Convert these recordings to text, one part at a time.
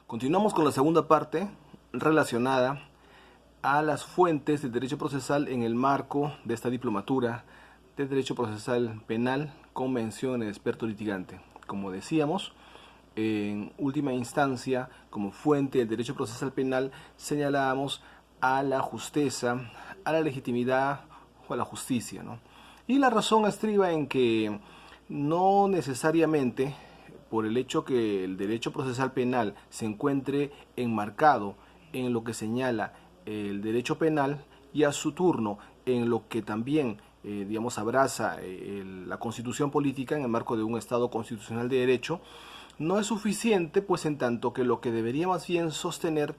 Continuamos con la segunda parte relacionada a las fuentes del derecho procesal en el marco de esta diplomatura de Derecho Procesal Penal con mención en experto litigante. Como decíamos, en última instancia, como fuente del derecho procesal penal, señalábamos a la justeza, a la legitimidad o a la justicia, ¿no? Y la razón estriba en que no necesariamente por el hecho que el derecho procesal penal se encuentre enmarcado en lo que señala el derecho penal y a su turno en lo que también abraza la constitución política en el marco de un Estado constitucional de derecho, no es suficiente, pues en tanto que lo que debería más bien sostener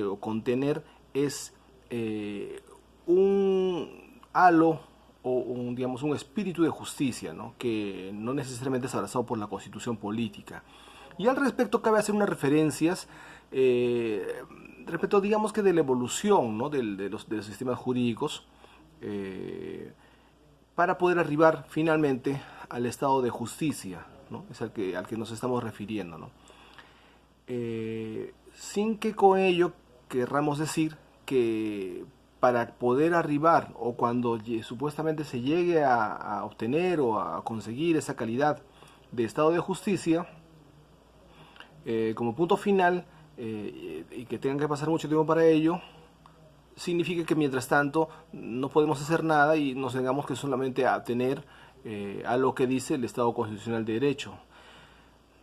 o contener es un halo o un espíritu de justicia, ¿no? Que no necesariamente es abrazado por la constitución política. Y al respecto cabe hacer unas referencias respecto, digamos que de la evolución, ¿no? de los sistemas jurídicos para poder arribar finalmente al estado de justicia, ¿no? Es al que nos estamos refiriendo, ¿no? Sin que con ello querramos decir que para poder arribar o cuando supuestamente se llegue a obtener o a conseguir esa calidad de estado de justicia, como punto final, y que tengan que pasar mucho tiempo para ello, significa que mientras tanto no podemos hacer nada y nos tengamos que solamente atener a lo que dice el Estado Constitucional de Derecho.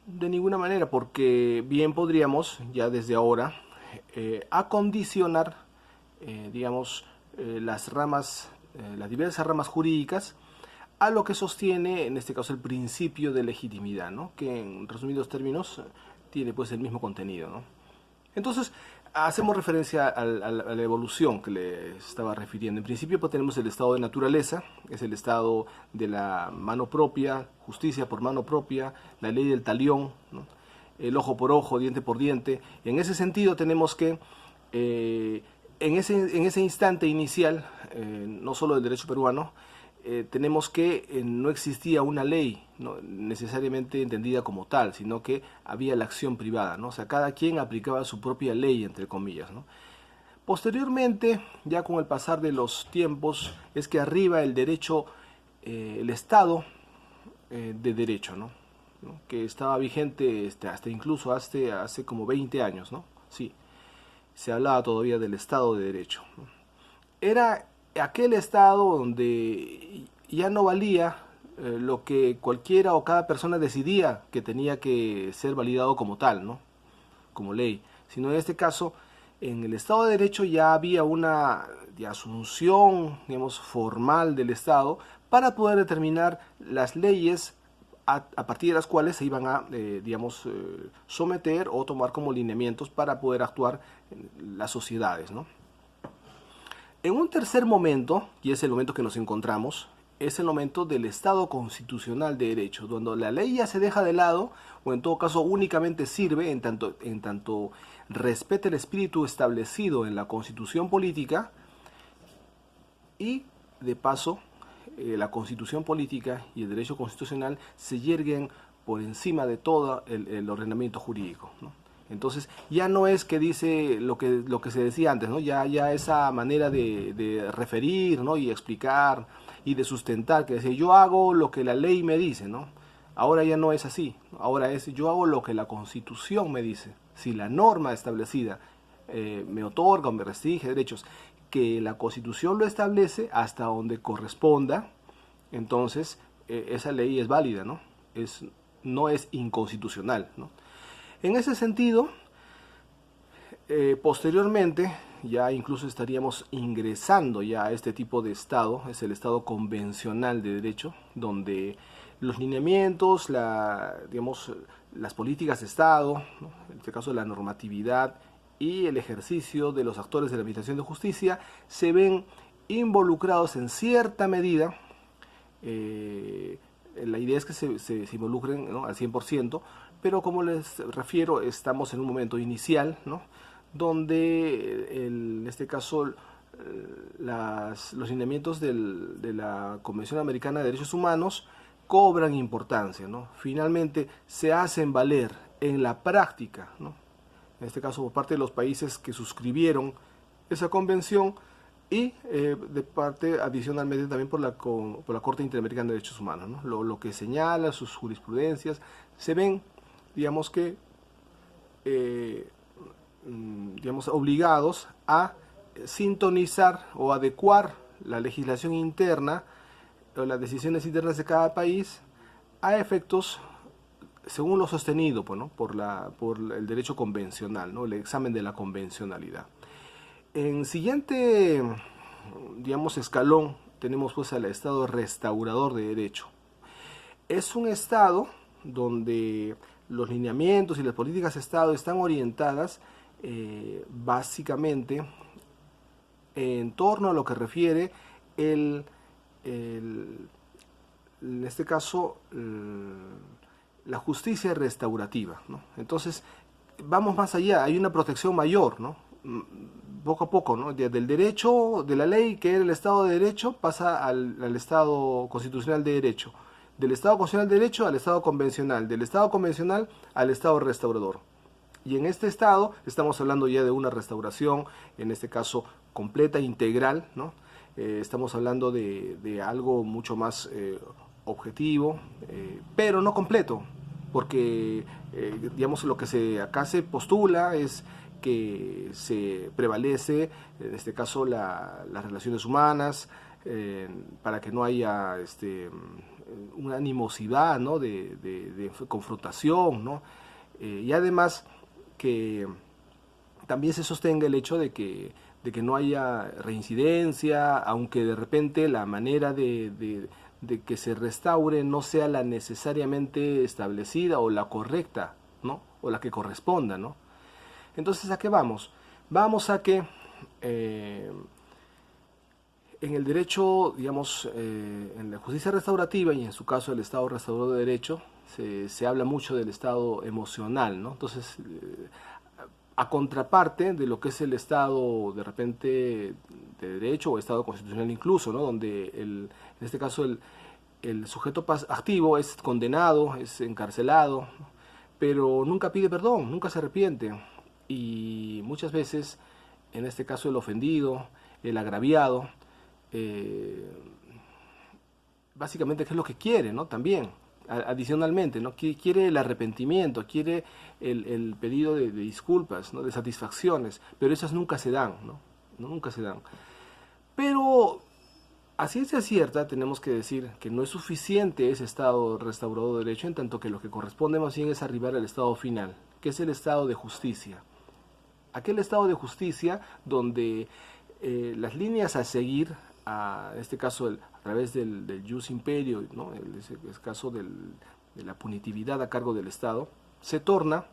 De ninguna manera, porque bien podríamos ya desde ahora acondicionar, las ramas, las diversas ramas jurídicas a lo que sostiene en este caso el principio de legitimidad, ¿no? Que en resumidos términos tiene pues el mismo contenido, ¿no? Entonces hacemos referencia a la evolución que le estaba refiriendo. En principio pues tenemos el estado de naturaleza, es el estado de la mano propia, justicia por mano propia, la ley del talión, ¿no? El ojo por ojo, diente por diente. En ese sentido tenemos que en ese instante inicial, no solo del derecho peruano, tenemos que no existía una ley, ¿no? necesariamente entendida como tal, sino que había la acción privada, ¿no? O sea, cada quien aplicaba su propia ley, entre comillas, ¿no? Posteriormente, ya con el pasar de los tiempos, es que arriba el derecho, el Estado de Derecho, ¿no? ¿No? Que estaba vigente hasta incluso hace como 20 años, ¿no? Sí, se hablaba todavía del Estado de Derecho, ¿no? Era aquel estado donde ya no valía lo que cualquiera o cada persona decidía que tenía que ser validado como tal, ¿no? Como ley, sino en este caso en el Estado de Derecho ya había una asunción, digamos, formal del Estado para poder determinar las leyes a partir de las cuales se iban a, someter o tomar como lineamientos para poder actuar en las sociedades, ¿no? En un tercer momento, y es el momento que nos encontramos, es el momento del Estado constitucional de derecho, donde la ley ya se deja de lado, o en todo caso únicamente sirve en tanto respete el espíritu establecido en la Constitución política, y de paso la Constitución política y el derecho constitucional se yerguen por encima de todo el ordenamiento jurídico, ¿no? Entonces ya no es que dice lo que se decía antes, ¿no? Ya esa manera de referir, ¿no? Y explicar y de sustentar, que decía yo hago lo que la ley me dice, ¿no? Ahora ya no es así, ahora es yo hago lo que la Constitución me dice. Si la norma establecida me otorga o me restringe derechos que la Constitución lo establece hasta donde corresponda, entonces esa ley es válida, ¿no? No es inconstitucional, ¿no? En ese sentido, posteriormente, ya incluso estaríamos ingresando ya a este tipo de Estado, es el Estado convencional de derecho, donde los lineamientos, las políticas de Estado, ¿no? En este caso la normatividad y el ejercicio de los actores de la administración de justicia se ven involucrados en cierta medida. La idea es que se involucren, ¿no? Al 100%, pero como les refiero, estamos en un momento inicial, ¿no? Donde en este caso los lineamientos de la Convención Americana de Derechos Humanos cobran importancia, ¿no? Finalmente se hacen valer en la práctica, ¿no? en este caso por parte de los países que suscribieron esa convención, y de parte adicionalmente también por la Corte Interamericana de Derechos Humanos, ¿no? Lo que señala, sus jurisprudencias, se ven, digamos que, digamos, obligados a sintonizar o adecuar la legislación interna o las decisiones internas de cada país a efectos según lo sostenido, pues, ¿no? por el derecho convencional, ¿no? El examen de la convencionalidad. En siguiente, digamos, escalón tenemos pues al Estado restaurador de derecho. Es un Estado donde los lineamientos y las políticas de Estado están orientadas básicamente en torno a lo que refiere en este caso la justicia restaurativa, ¿no? Entonces vamos más allá, hay una protección mayor, ¿no? Poco a poco, ¿no? Del derecho, de la ley, que era el Estado de Derecho, pasa al Estado constitucional de Derecho, del Estado constitucional de Derecho al Estado convencional, del Estado convencional al Estado restaurador. Y en este Estado estamos hablando ya de una restauración, en este caso completa, integral, ¿no? Estamos hablando de algo mucho más objetivo, pero no completo, porque digamos lo que acá se postula es que se prevalece, en este caso, las relaciones humanas, para que no haya una animosidad, ¿no? de confrontación, ¿no? Y además que también se sostenga el hecho de que no haya reincidencia, aunque de repente la manera de que se restaure no sea la necesariamente establecida o la correcta, ¿no? O la que corresponda, ¿no? Entonces, ¿a qué vamos? Vamos a que en el derecho, digamos, en la justicia restaurativa y en su caso el Estado restaurador de derecho, se habla mucho del estado emocional, ¿no? Entonces, a contraparte de lo que es el Estado de repente de derecho o Estado constitucional incluso, ¿no? Donde en este caso el sujeto activo es condenado, es encarcelado, pero nunca pide perdón, nunca se arrepiente. Y muchas veces, en este caso el ofendido, el agraviado, básicamente qué es lo que quiere, ¿no? También, adicionalmente, ¿no? Quiere el arrepentimiento, quiere el pedido de disculpas, ¿no? De satisfacciones, pero esas nunca se dan, ¿no? Nunca se dan. Pero a ciencia cierta tenemos que decir que no es suficiente ese estado restaurador de derecho, en tanto que lo que corresponde más bien es arribar al estado final, que es el estado de justicia. Aquel estado de justicia donde las líneas a seguir, en este caso a través del jus imperio, ¿no? El caso de la punitividad a cargo del Estado, se torna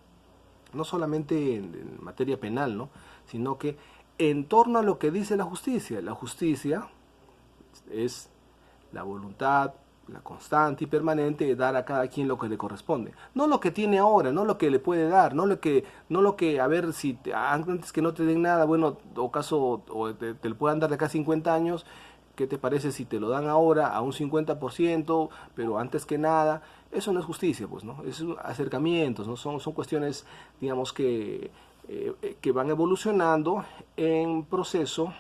no solamente en materia penal, ¿no? Sino que en torno a lo que dice la justicia. La justicia es la voluntad, la constante y permanente de dar a cada quien lo que le corresponde. No lo que tiene ahora, no lo que le puede dar, no lo que a ver, si antes que no te den nada, bueno, o caso, o te lo puedan dar de acá 50 años, ¿qué te parece si te lo dan ahora a un 50%, pero antes que nada? Eso no es justicia, pues, ¿no? Es acercamientos, ¿no? Son cuestiones, digamos, que van evolucionando en proceso,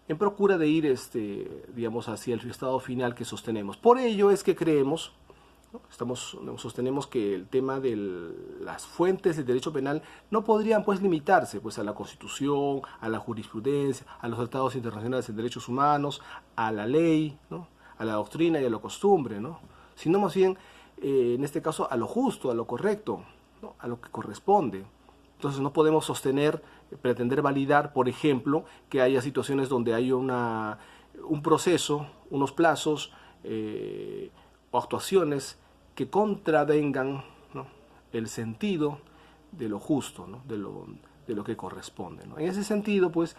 en procura de ir, digamos, hacia el estado final que sostenemos. Por ello es que creemos, ¿no? Sostenemos que el tema de las fuentes del derecho penal no podrían, pues, limitarse, pues, a la Constitución, a la jurisprudencia, a los tratados internacionales de derechos humanos, a la ley, ¿no? A la doctrina y a la costumbre, ¿no? Sino más bien, en este caso, a lo justo, a lo correcto, ¿no? A lo que corresponde. Entonces no podemos pretender validar, por ejemplo, que haya situaciones donde hay un proceso, unos plazos o actuaciones que contravengan, ¿no? El sentido de lo justo, ¿no? de lo que corresponde, ¿no? En ese sentido, pues,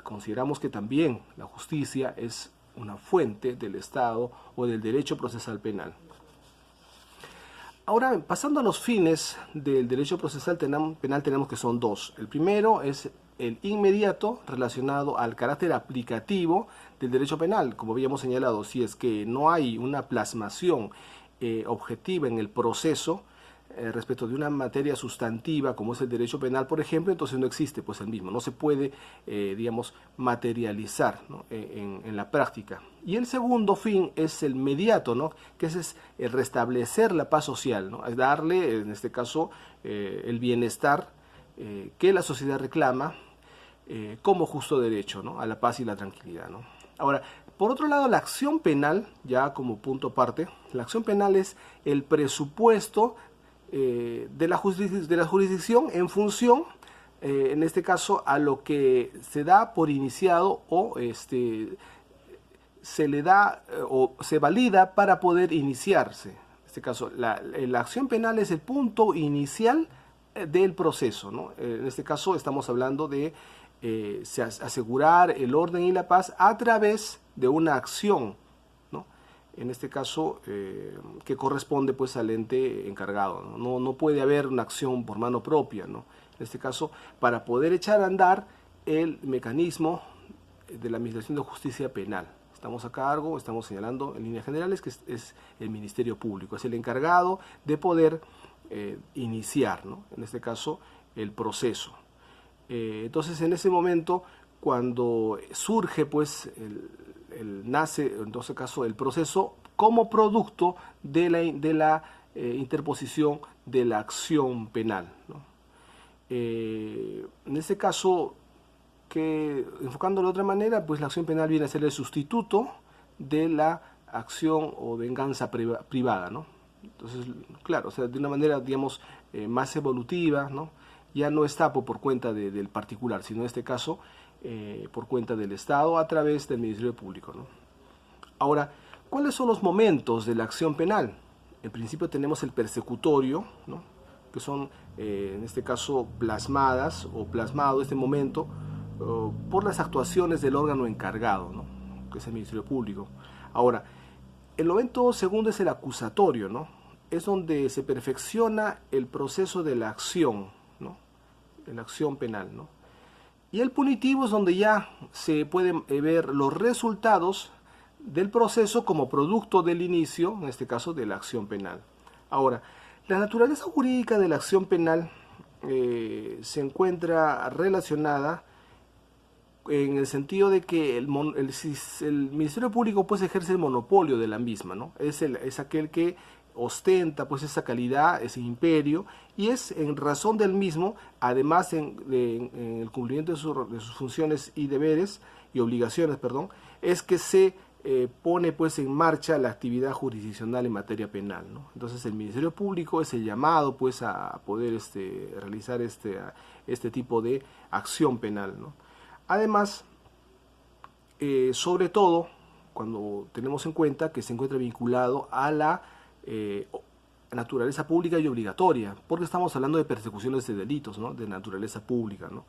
consideramos que también la justicia es una fuente del Estado o del derecho procesal penal. Ahora, pasando a los fines del derecho procesal penal, tenemos que son dos. El primero es el inmediato, relacionado al carácter aplicativo del derecho penal. Como habíamos señalado, si es que no hay una plasmación objetiva en el proceso, respecto de una materia sustantiva como es el derecho penal, por ejemplo, entonces no existe pues el mismo, no se puede, digamos, materializar, ¿no?, en la práctica. Y el segundo fin es el mediato, ¿no?, que es el restablecer la paz social, ¿no?, es darle, en este caso, el bienestar que la sociedad reclama como justo derecho, ¿no?, a la paz y la tranquilidad, ¿no? Ahora, por otro lado, la acción penal, ya como punto aparte, la acción penal es el presupuesto de la jurisdicción en función, en este caso, a lo que se da por iniciado o se le da o se valida para poder iniciarse. En este caso, la acción penal es el punto inicial del proceso, ¿no? En este caso estamos hablando de asegurar el orden y la paz a través de una acción, ¿no?, en este caso que corresponde pues al ente encargado, ¿no? No puede haber una acción por mano propia, ¿no? En este caso, para poder echar a andar el mecanismo de la Administración de Justicia Penal. Estamos a cargo, estamos señalando en líneas generales que es el Ministerio Público, es el encargado de poder iniciar, ¿no?, en este caso, el proceso. Entonces, en ese momento, cuando surge, pues, nace, en todo caso, el proceso como producto de la interposición de la acción penal, ¿no? En este caso, que enfocándolo de otra manera, pues la acción penal viene a ser el sustituto de la acción o venganza privada, ¿no? Entonces, claro, o sea, de una manera, digamos, más evolutiva, ¿no? Ya no está por cuenta del particular, sino en este caso por cuenta del Estado a través del Ministerio Público, ¿no? Ahora, ¿cuáles son los momentos de la acción penal? En principio tenemos el persecutorio, ¿no?, que son, en este caso, plasmadas o plasmado este momento por las actuaciones del órgano encargado, ¿no?, que es el Ministerio Público. Ahora, el momento segundo es el acusatorio, ¿no? Es donde se perfecciona el proceso de la acción, ¿no?, de la acción penal, ¿no? Y el punitivo es donde ya se pueden ver los resultados del proceso como producto del inicio, en este caso, de la acción penal. Ahora, la naturaleza jurídica de la acción penal se encuentra relacionada en el sentido de que el Ministerio Público pues ejerce el monopolio de la misma, ¿no? Es aquel que ostenta pues esa calidad, ese imperio, y es en razón del mismo, además en el cumplimiento de sus funciones y deberes y obligaciones, perdón, es que se pone pues en marcha la actividad jurisdiccional en materia penal, ¿no? Entonces el Ministerio Público es el llamado pues a poder realizar este tipo de acción penal, ¿no? Además, sobre todo, cuando tenemos en cuenta que se encuentra vinculado a la naturaleza pública y obligatoria, porque estamos hablando de persecuciones de delitos, ¿no?, de naturaleza pública, ¿no?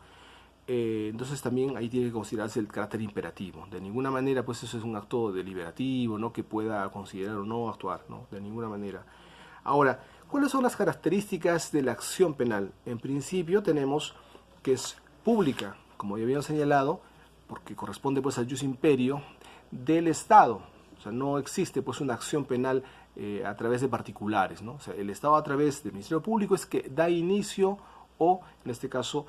Entonces también ahí tiene que considerarse el carácter imperativo. De ninguna manera pues eso es un acto deliberativo, ¿no?, que pueda considerar o no actuar, ¿no?, de ninguna manera. Ahora, ¿cuáles son las características de la acción penal? En principio tenemos que es pública, como ya habíamos señalado, porque corresponde pues al jus imperio del Estado. O sea, no existe pues una acción penal a través de particulares, ¿no? O sea, el Estado a través del Ministerio Público es que da inicio o, en este caso,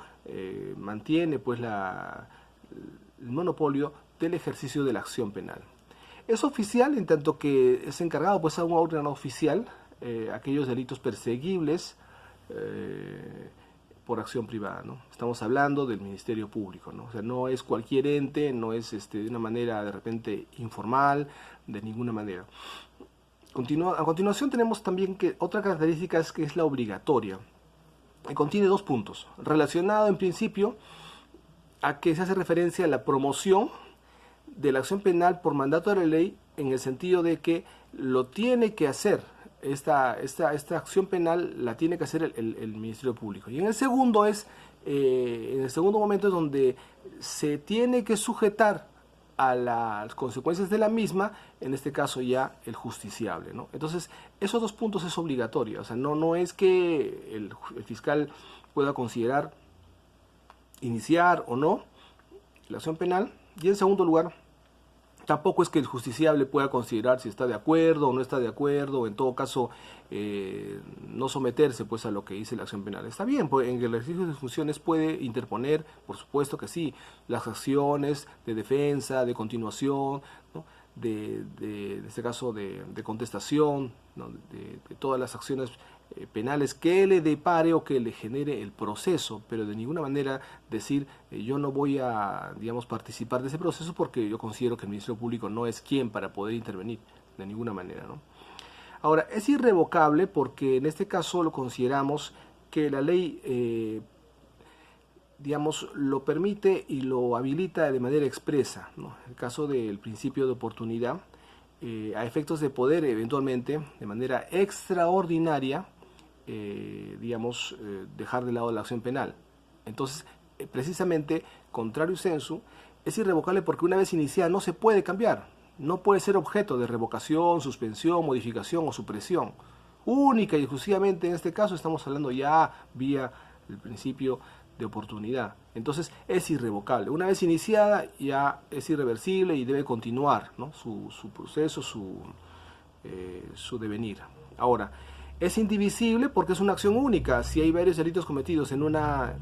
mantiene pues el monopolio del ejercicio de la acción penal. Es oficial en tanto que es encargado pues a un órgano oficial aquellos delitos perseguibles por acción privada, ¿no? Estamos hablando del Ministerio Público, ¿no? O sea, no es cualquier ente, no es de una manera de repente informal, de ninguna manera. A continuación tenemos también que otra característica es que es la obligatoria. Y contiene dos puntos, relacionado en principio a que se hace referencia a la promoción de la acción penal por mandato de la ley, en el sentido de que lo tiene que hacer, esta acción penal la tiene que hacer el Ministerio Público. Y en el segundo en el segundo momento es donde se tiene que sujetar a las consecuencias de la misma, en este caso ya el justiciable, ¿no? Entonces, esos dos puntos es obligatorio, o sea, no es que el fiscal pueda considerar iniciar o no la acción penal. Y en segundo lugar, Tampoco es que el justiciable pueda considerar si está de acuerdo o no está de acuerdo, o en todo caso no someterse pues a lo que dice la acción penal. Está bien, pues, en el ejercicio de sus funciones puede interponer, por supuesto que sí, las acciones de defensa, de continuación, ¿no? En este caso de contestación, ¿no? De todas las acciones penales que le depare o que le genere el proceso, pero de ninguna manera decir yo no voy a, digamos, participar de ese proceso porque yo considero que el Ministerio Público no es quien para poder intervenir, de ninguna manera, ¿no? Ahora, es irrevocable porque en este caso lo consideramos que la ley, digamos, lo permite y lo habilita de manera expresa, ¿no? En el caso del principio de oportunidad, a efectos de poder eventualmente, de manera extraordinaria, digamos, dejar de lado la acción penal. Entonces, precisamente, contrario sensu, es irrevocable porque una vez iniciada no se puede cambiar, no puede ser objeto de revocación, suspensión, modificación o supresión. Única y exclusivamente en este caso estamos hablando ya vía el principio de oportunidad. Entonces es irrevocable. Una vez iniciada ya es irreversible y debe continuar, ¿no? su proceso, su devenir. Ahora, es indivisible porque es una acción única. Si hay varios delitos cometidos en una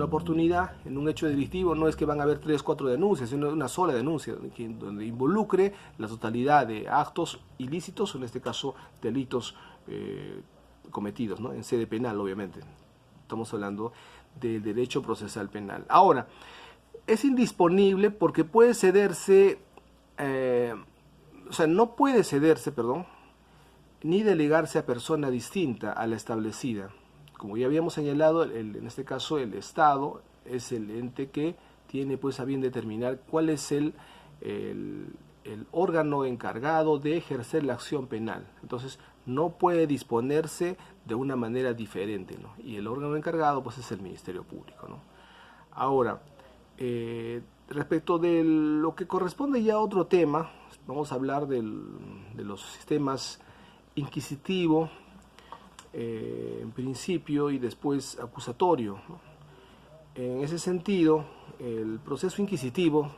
oportunidad, en un hecho delictivo, no es que van a haber 3, 4 denuncias, sino una sola denuncia donde involucre la totalidad de actos ilícitos, o en este caso delitos cometidos, ¿no? En sede penal, obviamente. Estamos hablando del derecho procesal penal. Ahora, es indisponible porque puede cederse, no puede cederse, perdón, ni delegarse a persona distinta a la establecida. Como ya habíamos señalado, en este caso el Estado es el ente que tiene pues a bien determinar cuál es el órgano encargado de ejercer la acción penal. Entonces no puede disponerse de una manera diferente, ¿no? Y el órgano encargado pues es el Ministerio Público, ¿no? Ahora, respecto de lo que corresponde ya a otro tema, vamos a hablar de los sistemas inquisitivo, en principio, y después acusatorio, ¿no? En ese sentido, el proceso inquisitivo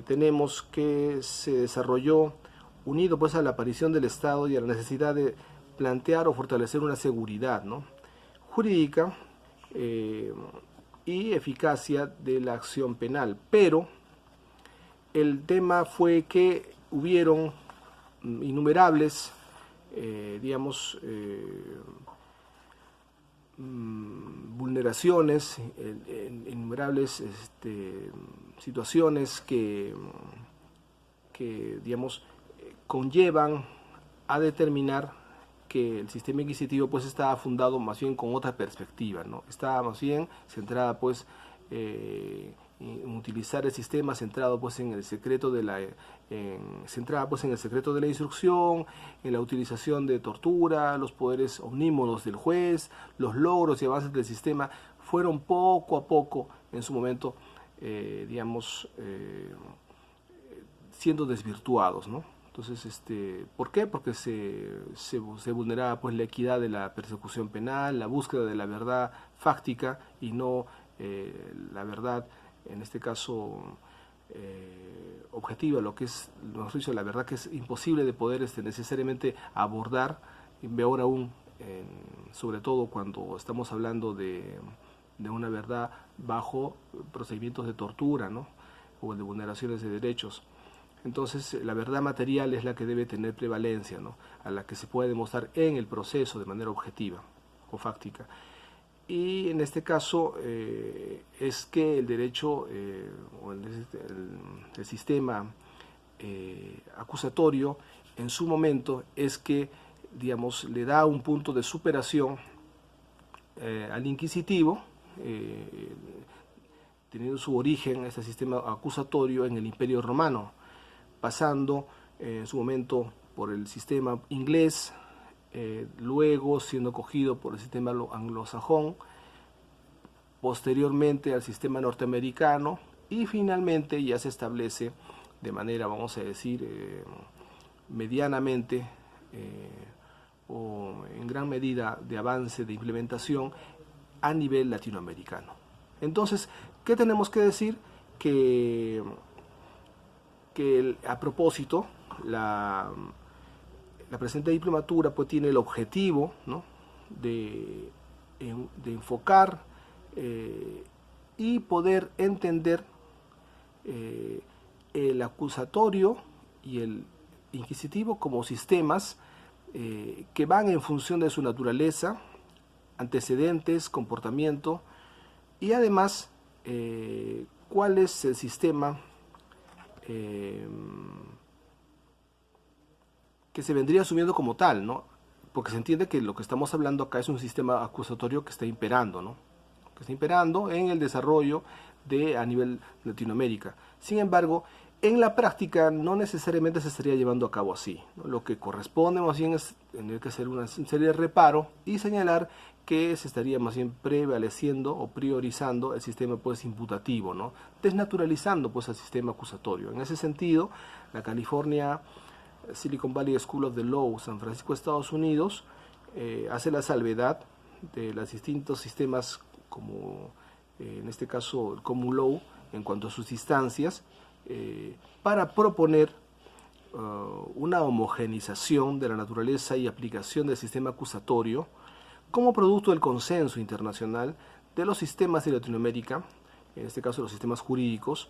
tenemos que se desarrolló unido pues a la aparición del Estado y a la necesidad de plantear o fortalecer una seguridad, ¿no? Jurídica y eficacia de la acción penal. Pero el tema fue que hubieron innumerables vulneraciones, innumerables situaciones que digamos, conllevan a determinar que el sistema inquisitivo pues estaba fundado más bien con otra perspectiva, ¿no? Estaba más bien centrada pues en utilizar el sistema centrado pues en el secreto de la centrada pues en el secreto de la instrucción, en la utilización de tortura, los poderes omnímodos del juez, los logros y avances del sistema fueron poco a poco en su momento siendo desvirtuados, ¿no? Entonces, ¿por qué? Porque se vulneraba pues la equidad de la persecución penal, la búsqueda de la verdad fáctica y no la verdad, en este caso, objetiva, lo que es, mejor dicho, la verdad que es imposible de poder necesariamente abordar, y peor aún, sobre todo cuando estamos hablando de una verdad bajo procedimientos de tortura, ¿no? O de vulneraciones de derechos. Entonces, la verdad material es la que debe tener prevalencia, ¿no? A la que se puede demostrar en el proceso de manera objetiva o fáctica. Y en este caso es que el derecho o el sistema acusatorio en su momento es que, digamos, le da un punto de superación al inquisitivo, teniendo su origen este sistema acusatorio en el Imperio Romano, pasando en su momento por el sistema inglés, luego siendo cogido por el sistema anglosajón, posteriormente al sistema norteamericano y finalmente ya se establece de manera, vamos a decir, medianamente o en gran medida de avance, de implementación a nivel latinoamericano. Entonces, ¿qué tenemos que decir? Que que a propósito, la presente diplomatura pues tiene el objetivo, ¿no?, de enfocar y poder entender el acusatorio y el inquisitivo como sistemas que van en función de su naturaleza, antecedentes, comportamiento y además cuál es el sistema que se vendría asumiendo como tal, ¿no? Porque se entiende que lo que estamos hablando acá es un sistema acusatorio que está imperando, ¿no?, que está imperando en el desarrollo a nivel Latinoamérica. Sin embargo, en la práctica no necesariamente se estaría llevando a cabo así, ¿no? Lo que corresponde más bien es tener que hacer una serie de reparo y señalar que se estaría más bien prevaleciendo o priorizando el sistema pues imputativo, ¿no?, desnaturalizando pues el sistema acusatorio. En ese sentido, la California Silicon Valley School of the Law, San Francisco, Estados Unidos, hace la salvedad de los distintos sistemas como en este caso el Common Law en cuanto a sus instancias, para proponer una homogenización de la naturaleza y aplicación del sistema acusatorio como producto del consenso internacional de los sistemas de Latinoamérica, en este caso los sistemas jurídicos,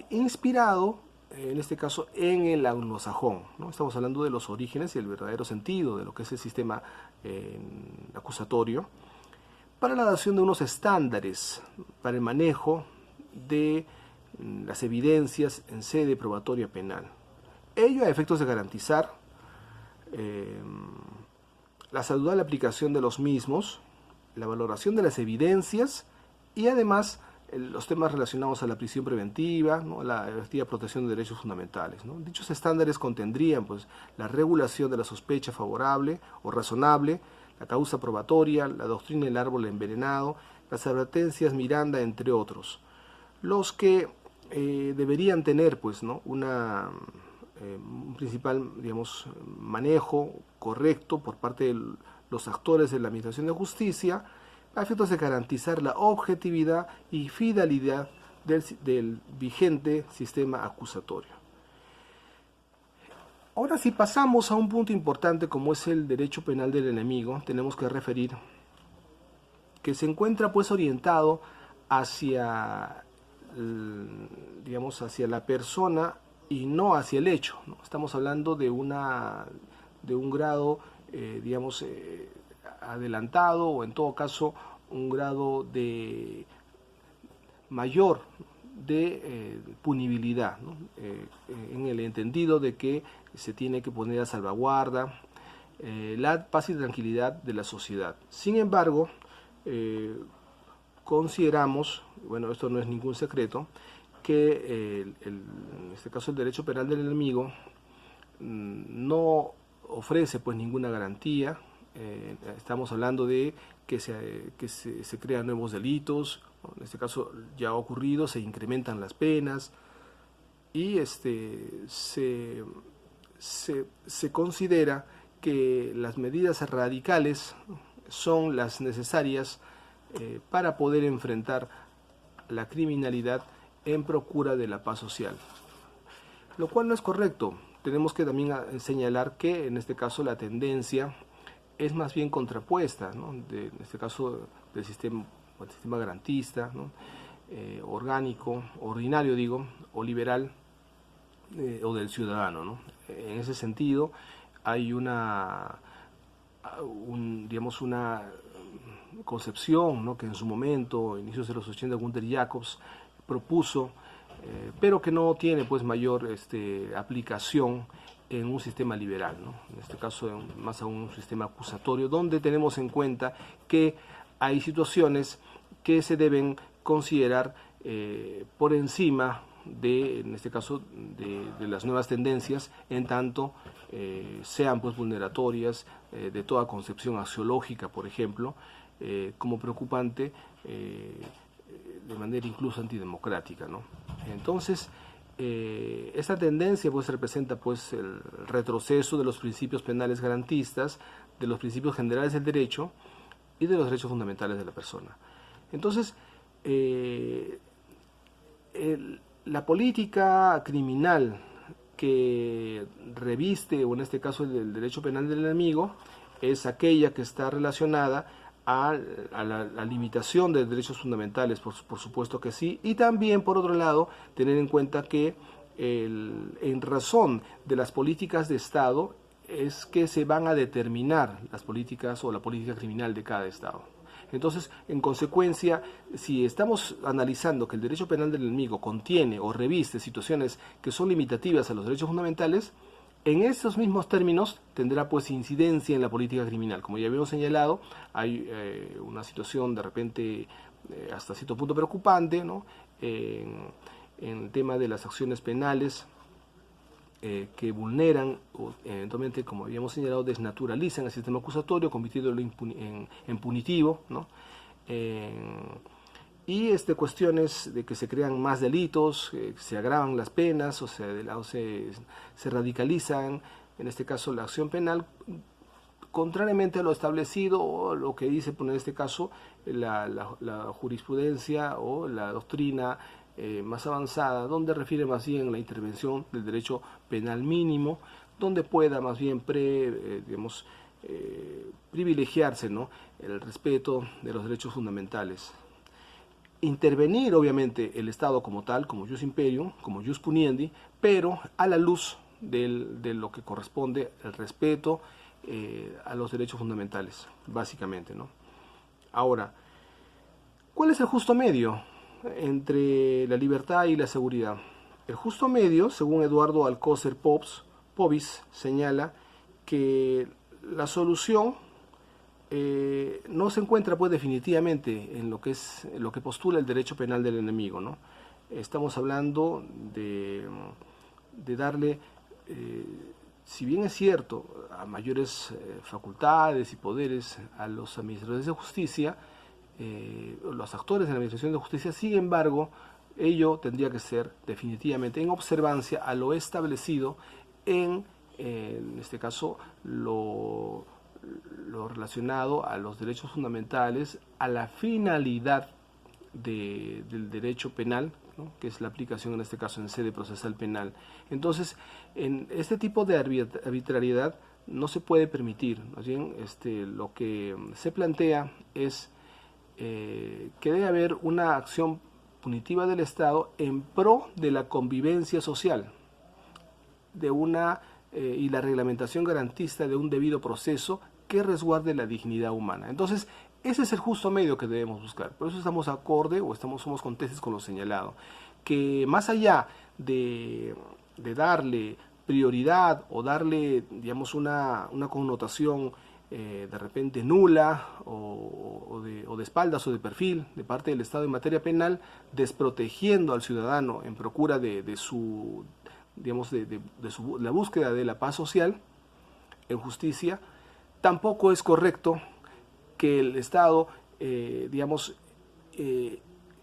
inspirado en este caso en el anglosajón, ¿no? Estamos hablando de los orígenes y el verdadero sentido de lo que es el sistema acusatorio, para la adopción de unos estándares para el manejo de las evidencias en sede probatoria penal. Ello a efectos de garantizar la saludable aplicación de los mismos, la valoración de las evidencias y además los temas relacionados a la prisión preventiva, ¿no?, la efectiva protección de derechos fundamentales, ¿no? Dichos estándares contendrían pues la regulación de la sospecha favorable o razonable, la causa probatoria, la doctrina del árbol envenenado, las advertencias Miranda, entre otros, los que deberían tener pues, ¿no?, un principal, digamos, manejo correcto por parte de los actores de la Administración de Justicia, a efectos de garantizar la objetividad y fidelidad del vigente sistema acusatorio. Ahora, si pasamos a un punto importante como es el derecho penal del enemigo, tenemos que referir que se encuentra pues orientado hacia, digamos, hacia la persona y no hacia el hecho, ¿no? Estamos hablando de un grado, digamos, adelantado o en todo caso un grado de mayor de punibilidad, ¿no?, en el entendido de que se tiene que poner a salvaguarda la paz y tranquilidad de la sociedad. Sin embargo, consideramos, bueno, esto no es ningún secreto, que en este caso el derecho penal del enemigo no ofrece pues ninguna garantía. Estamos hablando de que se crean nuevos delitos, ¿no?, en este caso ya ha ocurrido, se incrementan las penas y se considera que las medidas radicales son las necesarias para poder enfrentar la criminalidad en procura de la paz social, lo cual no es correcto. Tenemos que también señalar que en este caso la tendencia es más bien contrapuesta, ¿no?, en este caso del sistema garantista, ¿no?, orgánico, ordinario digo, o liberal, o del ciudadano, ¿no? En ese sentido hay digamos una concepción, ¿no?, que en su momento, inicios de los 80, Gunther Jacobs propuso, pero que no tiene pues mayor aplicación en un sistema liberal, ¿no?, en este caso más aún un sistema acusatorio, donde tenemos en cuenta que hay situaciones que se deben considerar por encima en este caso, de las nuevas tendencias, en tanto sean pues vulneratorias de toda concepción axiológica, por ejemplo, como preocupante, de manera incluso antidemocrática, ¿no? Entonces, esta tendencia pues representa pues el retroceso de los principios penales garantistas, de los principios generales del derecho y de los derechos fundamentales de la persona. Entonces, La política criminal que reviste, o en este caso el derecho penal del enemigo, es aquella que está relacionada a la limitación de derechos fundamentales, por supuesto que sí, y también, por otro lado, tener en cuenta que en razón de las políticas de Estado es que se van a determinar las políticas o la política criminal de cada Estado. Entonces, en consecuencia, si estamos analizando que el derecho penal del enemigo contiene o reviste situaciones que son limitativas a los derechos fundamentales, en estos mismos términos tendrá pues incidencia en la política criminal. Como ya habíamos señalado, hay una situación de repente hasta cierto punto preocupante, ¿no? En el tema de las acciones penales que vulneran o eventualmente, como habíamos señalado, desnaturalizan el sistema acusatorio, convirtiéndolo en punitivo, ¿no? Y cuestiones de que se crean más delitos, se agravan las penas, o sea, de lado se radicalizan, en este caso la acción penal, contrariamente a lo establecido o lo que dice, en este caso, la jurisprudencia o la doctrina más avanzada, donde refiere más bien a la intervención del derecho penal mínimo, donde pueda más bien privilegiarse, ¿no?, el respeto de los derechos fundamentales. Intervenir, obviamente, el Estado como tal, como jus imperium, como jus puniendi, pero a la luz de lo que corresponde el respeto a los derechos fundamentales, básicamente, ¿no? Ahora, ¿cuál es el justo medio entre la libertad y la seguridad? El justo medio, según Eduardo Alcocer Pobis, señala que la solución no se encuentra pues definitivamente en lo que postula el derecho penal del enemigo, ¿no? Estamos hablando de darle, si bien es cierto, a mayores facultades y poderes a los administradores de justicia, los actores de la administración de justicia, sin embargo, ello tendría que ser definitivamente en observancia a lo establecido en este caso, lo relacionado a los derechos fundamentales, a la finalidad del derecho penal, ¿no?, que es la aplicación en este caso en sede procesal penal. Entonces, en este tipo de arbitrariedad no se puede permitir. Más bien, lo que se plantea es que debe haber una acción punitiva del Estado en pro de la convivencia social, y la reglamentación garantista de un debido proceso que resguarde la dignidad humana. Entonces, ese es el justo medio que debemos buscar. Por eso estamos acorde o somos contestes con lo señalado. Que más allá de darle prioridad o darle, digamos, una connotación de repente nula o de espaldas o de perfil de parte del Estado en materia penal, desprotegiendo al ciudadano en procura de la búsqueda de la paz social en justicia, tampoco es correcto que el Estado,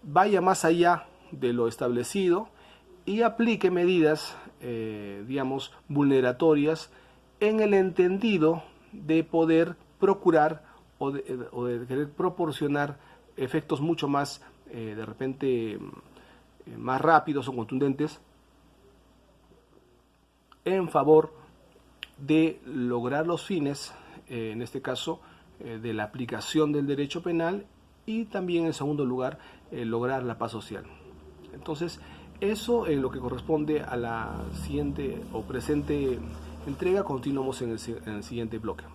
vaya más allá de lo establecido y aplique medidas, vulneratorias en el entendido de poder procurar o de querer proporcionar efectos mucho más, de repente, más rápidos o contundentes en favor de lograr los fines, en este caso, de la aplicación del derecho penal y también, en segundo lugar, lograr la paz social. Entonces, eso es lo que corresponde a la siguiente o presente entrega. Continuamos en el siguiente bloque.